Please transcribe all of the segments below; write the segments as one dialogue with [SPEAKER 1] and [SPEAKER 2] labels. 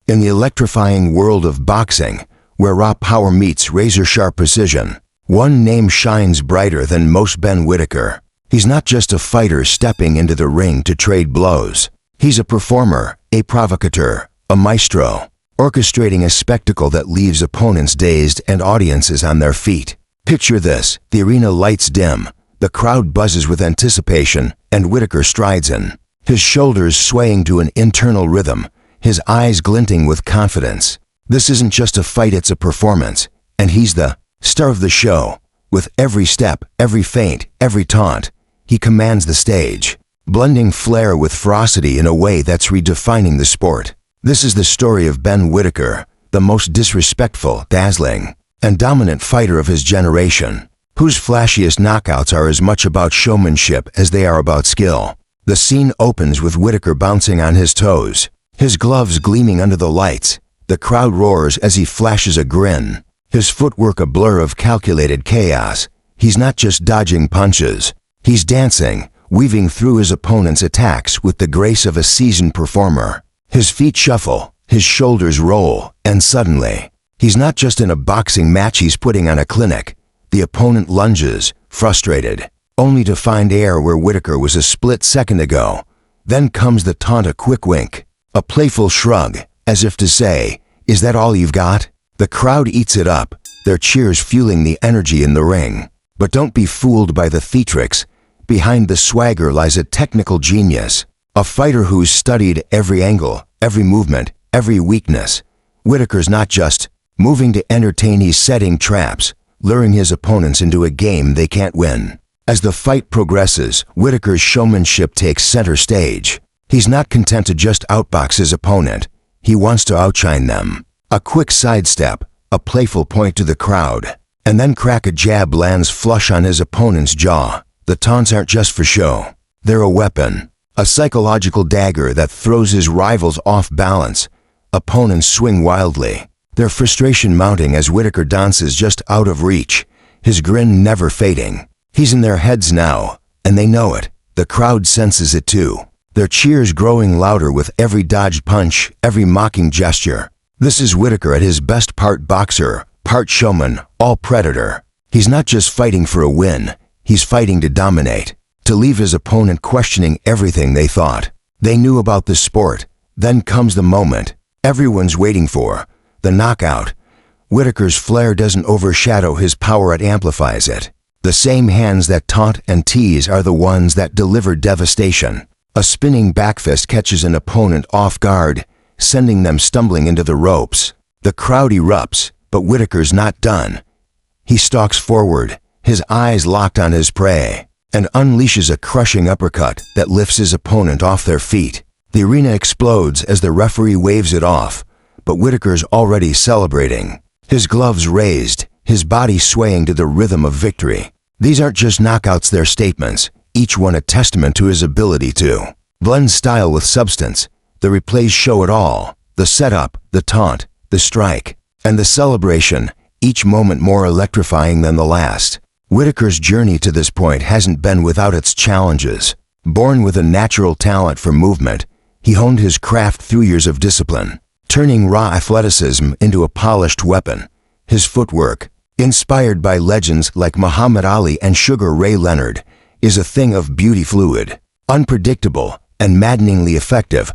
[SPEAKER 1] In the electrifying world of boxing, where raw power meets razor-sharp precision, one name shines brighter than most: Ben Whittaker. He's not just a fighter stepping into the ring to trade blows. He's a performer, a provocateur, a maestro, orchestrating a spectacle that leaves opponents dazed and audiences on their feet. Picture this: the arena lights dim, the crowd buzzes with anticipation, and Whittaker strides in, his shoulders swaying to an internal rhythm, his eyes glinting with confidence. This isn't just a fight, it's a performance, and he's the star of the show. With every step, every feint, every taunt, he commands the stage, blending flair with ferocity in a way that's redefining the sport. This is the story of Ben Whittaker, the most disrespectful, dazzling, and dominant fighter of his generation, whose flashiest knockouts are as much about showmanship as they are about skill. The scene opens with Whittaker bouncing on his toes, his gloves gleaming under the lights. The crowd roars as he flashes a grin, his footwork a blur of calculated chaos. He's not just dodging punches, he's dancing, weaving through his opponent's attacks with the grace of a seasoned performer. His feet shuffle, his shoulders roll, and suddenly, he's not just in a boxing match, he's putting on a clinic. The opponent lunges, frustrated, only to find air where Whittaker was a split second ago. Then comes the taunt, a quick wink, a playful shrug, as if to say, "Is that all you've got?" The crowd eats it up, their cheers fueling the energy in the ring. But don't be fooled by the theatrics. Behind the swagger lies a technical genius, a fighter who's studied every angle, every movement, every weakness. Whittaker's not just moving to entertain, he's setting traps, luring his opponents into a game they can't win. As the fight progresses, Whittaker's showmanship takes center stage. He's not content to just outbox his opponent. He wants to outshine them. A quick sidestep, a playful point to the crowd, and then crack a jab lands flush on his opponent's jaw. The taunts aren't just for show. They're a weapon, a psychological dagger that throws his rivals off balance. Opponents swing wildly, their frustration mounting as Whittaker dances just out of reach, his grin never fading. He's in their heads now, and they know it. The crowd senses it too, their cheers growing louder with every dodged punch, every mocking gesture. This is Whittaker at his best, part boxer, part showman, all predator. He's not just fighting for a win, he's fighting to dominate, to leave his opponent questioning everything they thought they knew about the sport. Then comes the moment everyone's waiting for, the knockout. Whittaker's flair doesn't overshadow his power, it amplifies it. The same hands that taunt and tease are the ones that deliver devastation. A spinning backfist catches an opponent off guard, sending them stumbling into the ropes. The crowd erupts, but Whittaker's not done. He stalks forward, his eyes locked on his prey, and unleashes a crushing uppercut that lifts his opponent off their feet. The arena explodes as the referee waves it off, but Whittaker's already celebrating, his gloves raised, his body swaying to the rhythm of victory. These aren't just knockouts, they're statements, each one a testament to his ability to blend style with substance. The replays show it all: the setup, the taunt, the strike, and the celebration, each moment more electrifying than the last. Whittaker's journey to this point hasn't been without its challenges. Born with a natural talent for movement, he honed his craft through years of discipline, turning raw athleticism into a polished weapon. His footwork, inspired by legends like Muhammad Ali and Sugar Ray Leonard, is a thing of beauty, fluid, unpredictable, and maddeningly effective.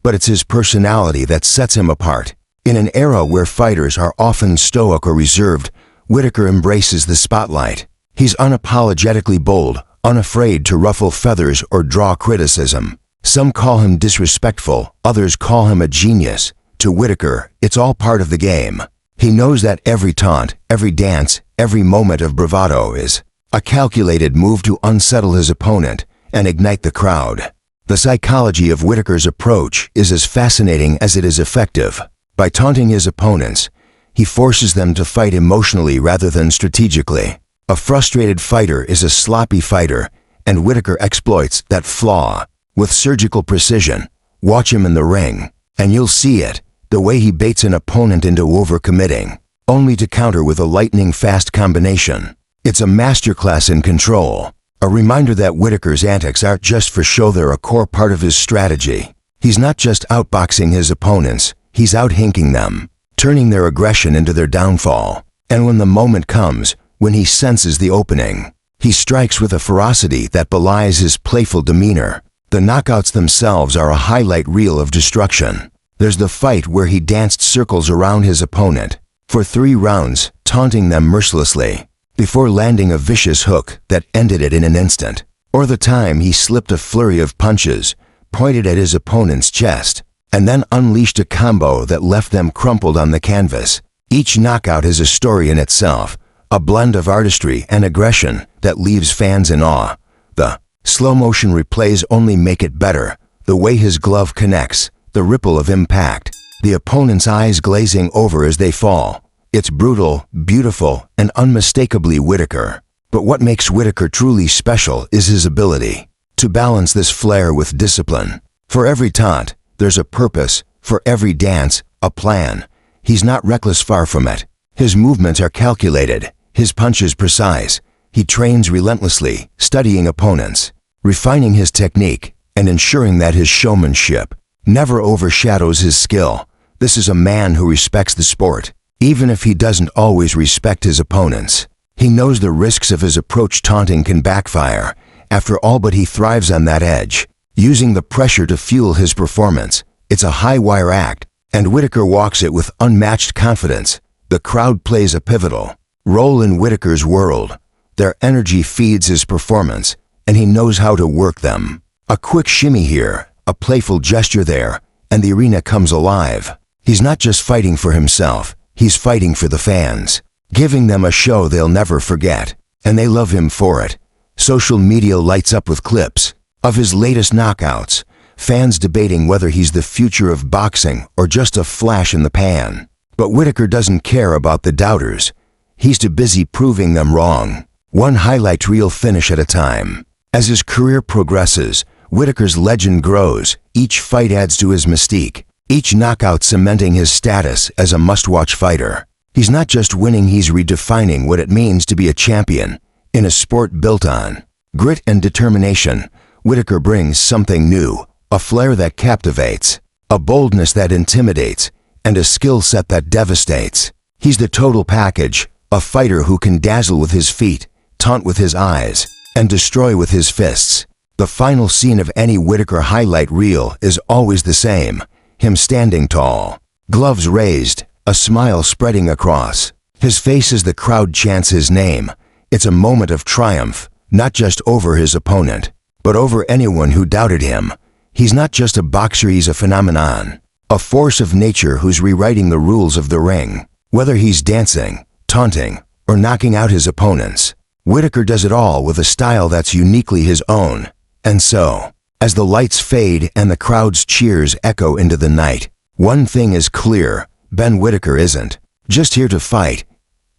[SPEAKER 1] But it's his personality that sets him apart. In an era where fighters are often stoic or reserved, Whittaker embraces the spotlight. He's unapologetically bold, unafraid to ruffle feathers or draw criticism. Some call him disrespectful, others call him a genius. To Whittaker, it's all part of the game. He knows that every taunt, every dance, every moment of bravado is a calculated move to unsettle his opponent and ignite the crowd. The psychology of Whittaker's approach is as fascinating as it is effective. By taunting his opponents, he forces them to fight emotionally rather than strategically. A frustrated fighter is a sloppy fighter, and Whittaker exploits that flaw with surgical precision. Watch him in the ring, and you'll see it, the way he baits an opponent into overcommitting, only to counter with a lightning-fast combination. It's a masterclass in control, a reminder that Whittaker's antics aren't just for show, they're a core part of his strategy. He's not just outboxing his opponents, He's out-hinking them, turning their aggression into their downfall. And when the moment comes, when he senses the opening, he strikes with a ferocity that belies his playful demeanor. The knockouts themselves are a highlight reel of destruction. There's the fight where he danced circles around his opponent for 3 rounds, taunting them mercilessly, before landing a vicious hook that ended it in an instant. Or the time he slipped a flurry of punches, pointed at his opponent's chest, and then unleashed a combo that left them crumpled on the canvas. Each knockout is a story in itself, a blend of artistry and aggression that leaves fans in awe. The slow-motion replays only make it better. The way his glove connects, the ripple of impact, the opponent's eyes glazing over as they fall. It's brutal, beautiful, and unmistakably Whittaker. But what makes Whittaker truly special is his ability to balance this flair with discipline. For every taunt, there's a purpose. For every dance, a plan. He's not reckless, far from it. His movements are calculated, his punches precise. He trains relentlessly, studying opponents, refining his technique, and ensuring that his showmanship never overshadows his skill. This is a man who respects the sport, even if he doesn't always respect his opponents. He knows the risks of his approach. Taunting can backfire, after all, but he thrives on that edge, using the pressure to fuel his performance. It's a high-wire act, and Whittaker walks it with unmatched confidence. The crowd plays a pivotal role in Whittaker's world. Their energy feeds his performance, and he knows how to work them. A quick shimmy here, a playful gesture there, and the arena comes alive. He's not just fighting for himself, he's fighting for the fans, giving them a show they'll never forget, and they love him for it. Social media lights up with clips of his latest knockouts, fans debating whether he's the future of boxing or just a flash in the pan. But Whittaker doesn't care about the doubters. He's too busy proving them wrong, one highlight reel finish at a time. As his career progresses, Whittaker's legend grows. Each fight adds to his mystique, each knockout cementing his status as a must-watch fighter. He's not just winning, he's redefining what it means to be a champion. In a sport built on grit and determination, Whittaker brings something new, a flair that captivates, a boldness that intimidates, and a skill set that devastates. He's the total package, a fighter who can dazzle with his feet, taunt with his eyes, and destroy with his fists. The final scene of any Whittaker highlight reel is always the same, him standing tall, gloves raised, a smile spreading across his face as the crowd chants his name. It's a moment of triumph, not just over his opponent, but over anyone who doubted him. He's not just a boxer, he's a phenomenon, a force of nature who's rewriting the rules of the ring. Whether he's dancing, taunting, or knocking out his opponents, Whittaker does it all with a style that's uniquely his own. And so, as the lights fade and the crowd's cheers echo into the night, one thing is clear: Ben Whittaker isn't just here to fight.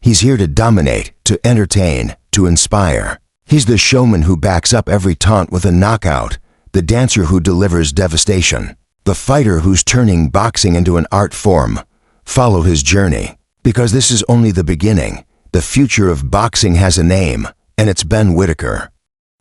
[SPEAKER 1] He's here to dominate, to entertain, to inspire. He's the showman who backs up every taunt with a knockout, the dancer who delivers devastation, the fighter who's turning boxing into an art form. Follow his journey, because this is only the beginning. The future of boxing has a name, and it's Ben Whittaker.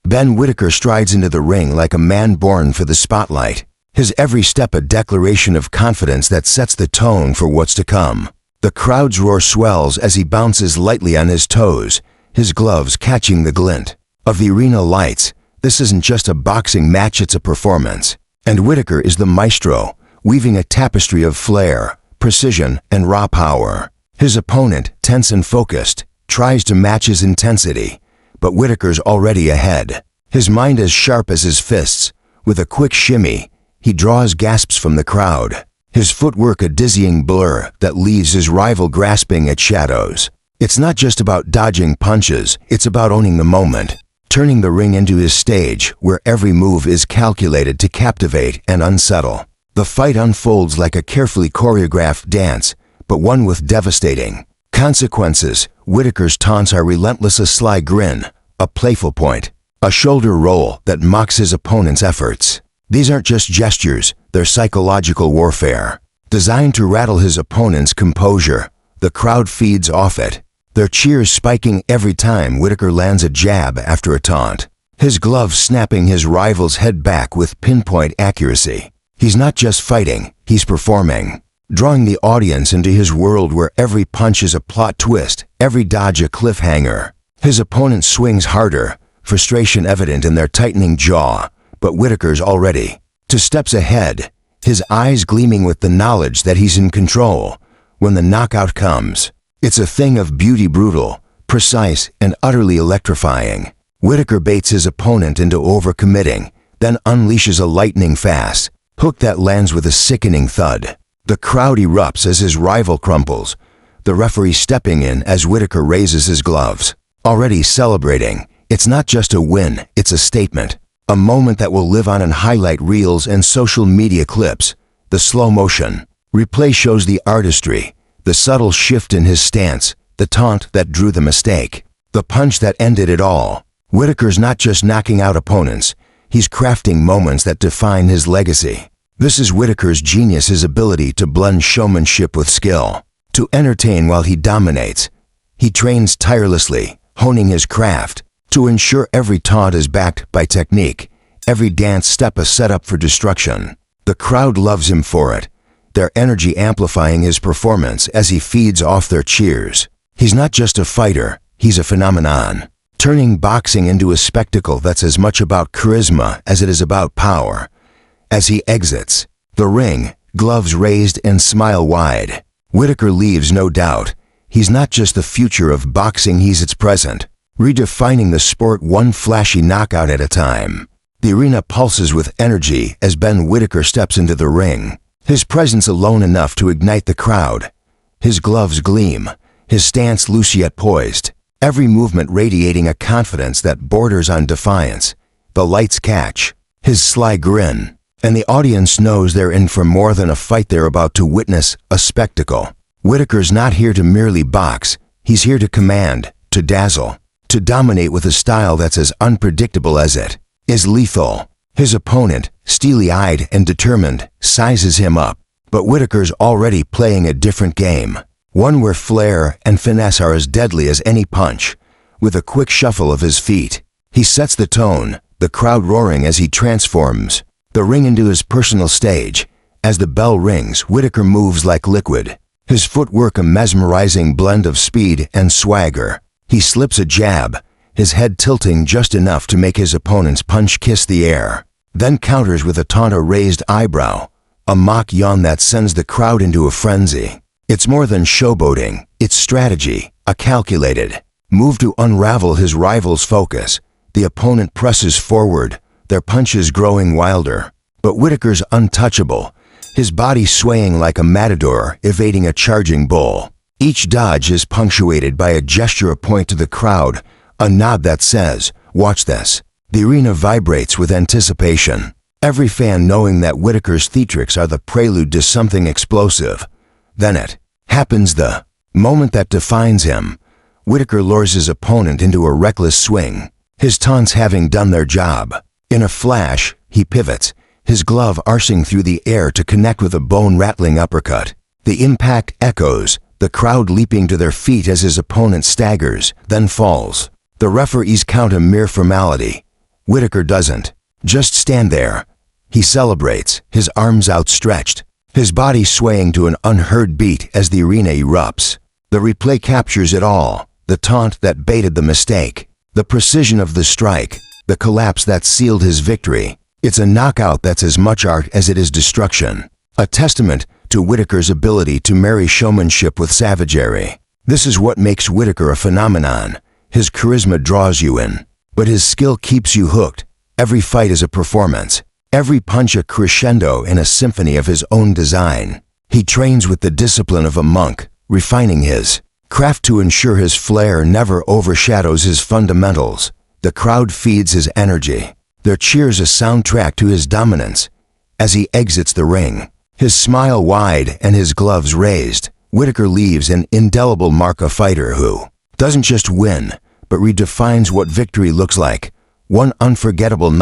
[SPEAKER 1] Ben Whittaker strides into the ring like a man born for the spotlight, his every step a declaration of confidence that sets the tone for what's to come. The crowd's roar swells as he bounces lightly on his toes, his gloves catching the glint of the arena lights. This isn't just a boxing match, it's a performance. And Whittaker is the maestro, weaving a tapestry of flair, precision, and raw power. His opponent, tense and focused, tries to match his intensity, but Whittaker's already ahead. His mind as sharp as his fists. With a quick shimmy, he draws gasps from the crowd, his footwork a dizzying blur that leaves his rival grasping at shadows. It's not just about dodging punches, it's about owning the moment, turning the ring into his stage where every move is calculated to captivate and unsettle. The fight unfolds like a carefully choreographed dance, but one with devastating consequences. Whittaker's taunts are relentless, a sly grin, a playful point, a shoulder roll that mocks his opponent's efforts. These aren't just gestures, they're psychological warfare, designed to rattle his opponent's composure. The crowd feeds off it, their cheers spiking every time Whittaker lands a jab after a taunt, his glove snapping his rival's head back with pinpoint accuracy. He's not just fighting, he's performing. drawing the audience into his world where every punch is a plot twist, every dodge a cliffhanger. His opponent swings harder, frustration evident in their tightening jaw, but Whittaker's already 2 steps ahead, his eyes gleaming with the knowledge that he's in control. When the knockout comes, it's a thing of beauty, brutal, precise, and utterly electrifying. Whittaker baits his opponent into overcommitting, then unleashes a lightning-fast hook that lands with a sickening thud. The crowd erupts as his rival crumbles, the referee stepping in as Whittaker raises his gloves. Already celebrating, it's not just a win, it's a statement. A moment that will live on in highlight reels and social media clips. The slow motion replay shows the artistry, the subtle shift in his stance, the taunt that drew the mistake, the punch that ended it all. Whittaker's not just knocking out opponents, he's crafting moments that define his legacy. This is Whittaker's genius, his ability to blend showmanship with skill, to entertain while he dominates. He trains tirelessly, honing his craft, to ensure every taunt is backed by technique, every dance step a setup for destruction. The crowd loves him for it, their energy amplifying his performance as he feeds off their cheers. He's not just a fighter, he's a phenomenon, turning boxing into a spectacle that's as much about charisma as it is about power. As he exits the ring, gloves raised and smile wide, Whittaker leaves no doubt. He's not just the future of boxing, he's its present, redefining the sport one flashy knockout at a time. The arena pulses with energy as Ben Whittaker steps into the ring, his presence alone enough to ignite the crowd. His gloves gleam, his stance loose yet poised, every movement radiating a confidence that borders on defiance. The lights catch his sly grin, and the audience knows they're in for more than a fight, they're about to witness a spectacle. Whittaker's not here to merely box, he's here to command, to dazzle, to dominate with a style that's as unpredictable as it is lethal. His opponent, steely-eyed and determined, sizes him up, but Whittaker's already playing a different game, one where flair and finesse are as deadly as any punch. With a quick shuffle of his feet, he sets the tone, the crowd roaring as he transforms the ring into his personal stage. As the bell rings, Whittaker moves like liquid, his footwork a mesmerizing blend of speed and swagger. He slips a jab, his head tilting just enough to make his opponent's punch kiss the air, then counters with a taunt, a raised eyebrow, a mock yawn that sends the crowd into a frenzy. It's more than showboating, it's strategy, a calculated move to unravel his rival's focus. The opponent presses forward, their punches growing wilder, but Whittaker's untouchable, his body swaying like a matador evading a charging bull. Each dodge is punctuated by a gesture, a point to the crowd, a nod that says, "Watch this." The arena vibrates with anticipation, every fan knowing that Whittaker's theatrics are the prelude to something explosive. Then it happens, the moment that defines him. Whittaker lures his opponent into a reckless swing, his taunts having done their job. In a flash, he pivots, his glove arcing through the air to connect with a bone-rattling uppercut. The impact echoes, the crowd leaping to their feet as his opponent staggers, then falls. The referees count a mere formality. Whittaker doesn't just stand there. He celebrates, his arms outstretched, his body swaying to an unheard beat as the arena erupts. The replay captures it all, the taunt that baited the mistake, the precision of the strike, the collapse that sealed his victory. It's a knockout that's as much art as it is destruction, a testament to Whittaker's ability to marry showmanship with savagery. This is what makes Whittaker a phenomenon. His charisma draws you in, but his skill keeps you hooked. Every fight is a performance, every punch a crescendo in a symphony of his own design. He trains with the discipline of a monk, refining his craft to ensure his flair never overshadows his fundamentals. The crowd feeds his energy, their cheers a soundtrack to his dominance. As he exits the ring, his smile wide and his gloves raised, Whittaker leaves an indelible mark, a fighter who doesn't just win, but redefines what victory looks like. One unforgettable night.